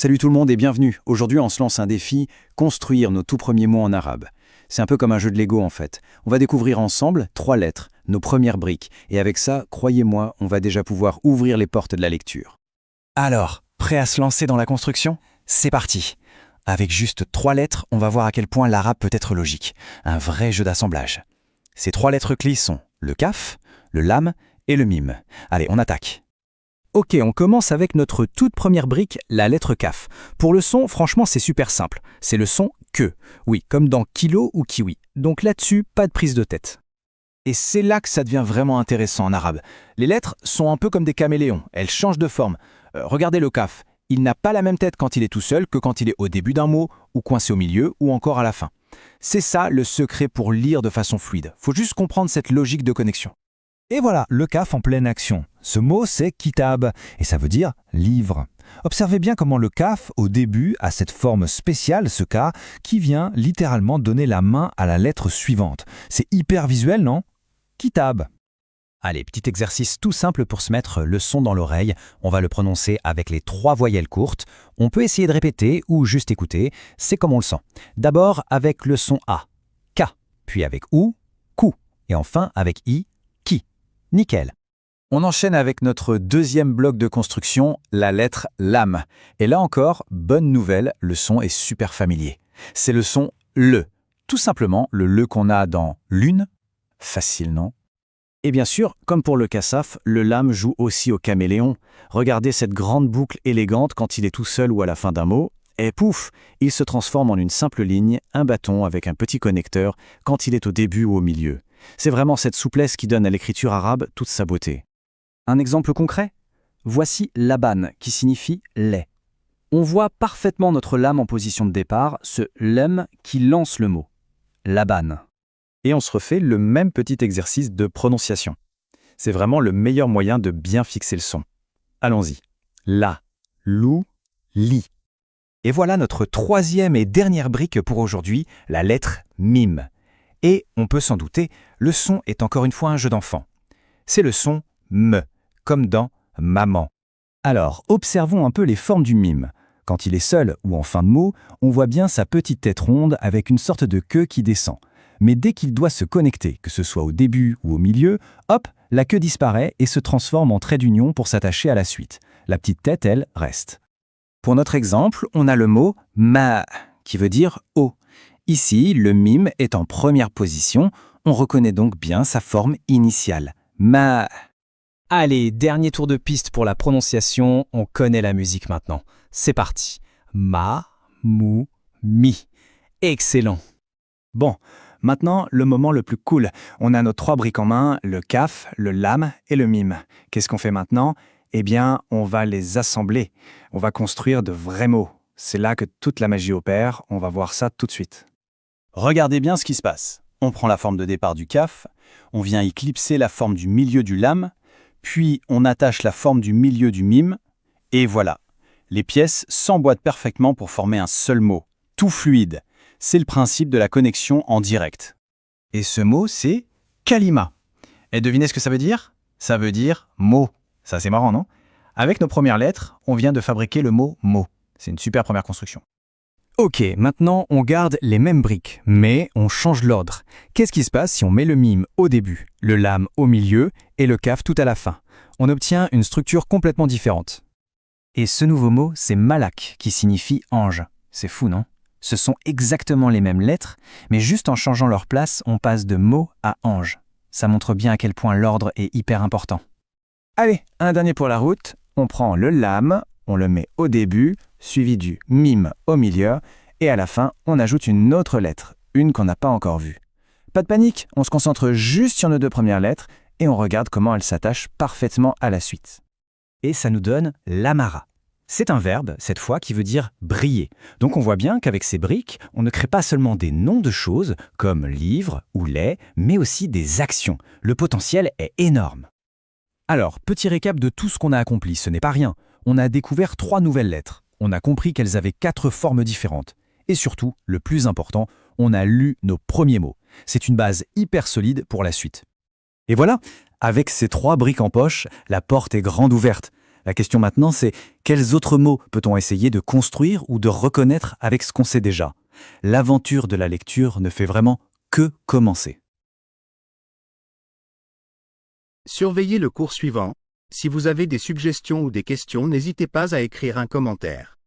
Salut tout le monde et bienvenue. Aujourd'hui, on se lance un défi, construire nos tout premiers mots en arabe. C'est un peu comme un jeu de Lego en fait. On va découvrir ensemble 3 lettres, nos premières briques. Et avec ça, croyez-moi, on va déjà pouvoir ouvrir les portes de la lecture. Alors, prêt à se lancer dans la construction? C'est parti! Avec juste 3 lettres, on va voir à quel point l'arabe peut être logique. Un vrai jeu d'assemblage. Ces 3 lettres clés sont le kaf, le lam et le mim. Allez, on attaque. Ok, on commence avec notre toute première brique, la lettre kaf. Pour le son, franchement, c'est super simple. C'est le son que. Oui, comme dans kilo ou kiwi. Donc là-dessus, pas de prise de tête. Et c'est là que ça devient vraiment intéressant en arabe. Les lettres sont un peu comme des caméléons, elles changent de forme. Regardez le kaf, il n'a pas la même tête quand il est tout seul que quand il est au début d'un mot, ou coincé au milieu, ou encore à la fin. C'est ça le secret pour lire de façon fluide. Faut juste comprendre cette logique de connexion. Et voilà, le kaf en pleine action. Ce mot, c'est kitab, et ça veut dire livre. Observez bien comment le kaf, au début, a cette forme spéciale, ce K, qui vient littéralement donner la main à la lettre suivante. C'est hyper visuel, non? Kitab. Allez, petit exercice tout simple pour se mettre le son dans l'oreille. On va le prononcer avec les 3 voyelles courtes. On peut essayer de répéter ou juste écouter, c'est comme on le sent. D'abord avec le son A, K, puis avec OU, KOU, et enfin avec I, KI. Nickel. On enchaîne avec notre deuxième bloc de construction, la lettre lam. Et là encore, bonne nouvelle, le son est super familier. C'est le son le. Tout simplement le le qu'on a dans lune. Facile, non? Et bien sûr, comme pour le kasaf, le lam joue aussi au caméléon. Regardez cette grande boucle élégante quand il est tout seul ou à la fin d'un mot. Et pouf, il se transforme en une simple ligne, un bâton avec un petit connecteur quand il est au début ou au milieu. C'est vraiment cette souplesse qui donne à l'écriture arabe toute sa beauté. Un exemple concret? Voici laban, qui signifie lait. On voit parfaitement notre lame en position de départ, ce lem qui lance le mot. Laban. Et on se refait le même petit exercice de prononciation. C'est vraiment le meilleur moyen de bien fixer le son. Allons-y. La, lou, li. Et voilà notre troisième et dernière brique pour aujourd'hui, la lettre mim. Et, on peut s'en douter, le son est encore une fois un jeu d'enfant. C'est le son me, comme dans maman. Alors, observons un peu les formes du mime. Quand il est seul ou en fin de mot, on voit bien sa petite tête ronde avec une sorte de queue qui descend. Mais dès qu'il doit se connecter, que ce soit au début ou au milieu, hop, la queue disparaît et se transforme en trait d'union pour s'attacher à la suite. La petite tête, elle, reste. Pour notre exemple, on a le mot ma, qui veut dire eau. Ici, le mime est en première position, on reconnaît donc bien sa forme initiale. Ma. Allez, dernier tour de piste pour la prononciation, on connaît la musique maintenant. C'est parti. Ma, mou, mi. Excellent. Bon, maintenant, le moment le plus cool. On a nos 3 briques en main, le kaf, le lam et le mim. Qu'est-ce qu'on fait maintenant? Eh bien, on va les assembler. On va construire de vrais mots. C'est là que toute la magie opère, on va voir ça tout de suite. Regardez bien ce qui se passe. On prend la forme de départ du kaf, on vient y clipser la forme du milieu du lam, puis on attache la forme du milieu du mime, et voilà. Les pièces s'emboîtent parfaitement pour former un seul mot, tout fluide. C'est le principe de la connexion en direct. Et ce mot, c'est kalima. Et devinez ce que ça veut dire? Ça veut dire mot. Ça, c'est marrant, non? Avec nos premières lettres, on vient de fabriquer le mot mot. C'est une super première construction. Ok, maintenant on garde les mêmes briques, mais on change l'ordre. Qu'est-ce qui se passe si on met le mime au début, le lam au milieu et le kaf tout à la fin? On obtient une structure complètement différente. Et ce nouveau mot, c'est malak, qui signifie ange. C'est fou, non? Ce sont exactement les mêmes lettres, mais juste en changeant leur place, on passe de mot à ange. Ça montre bien à quel point l'ordre est hyper important. Allez, un dernier pour la route. On prend le lam, on le met au début, suivi du mime au milieu, et à la fin, on ajoute une autre lettre, une qu'on n'a pas encore vue. Pas de panique, on se concentre juste sur nos 2 premières lettres, et on regarde comment elles s'attachent parfaitement à la suite. Et ça nous donne l'amara. C'est un verbe, cette fois, qui veut dire briller. Donc on voit bien qu'avec ces briques, on ne crée pas seulement des noms de choses, comme livre ou lait, mais aussi des actions. Le potentiel est énorme. Alors, petit récap de tout ce qu'on a accompli, ce n'est pas rien. On a découvert 3 nouvelles lettres. On a compris qu'elles avaient 4 formes différentes. Et surtout, le plus important, on a lu nos premiers mots. C'est une base hyper solide pour la suite. Et voilà, avec ces 3 briques en poche, la porte est grande ouverte. La question maintenant, c'est quels autres mots peut-on essayer de construire ou de reconnaître avec ce qu'on sait déjà? L'aventure de la lecture ne fait vraiment que commencer. Surveillez le cours suivant. Si vous avez des suggestions ou des questions, n'hésitez pas à écrire un commentaire.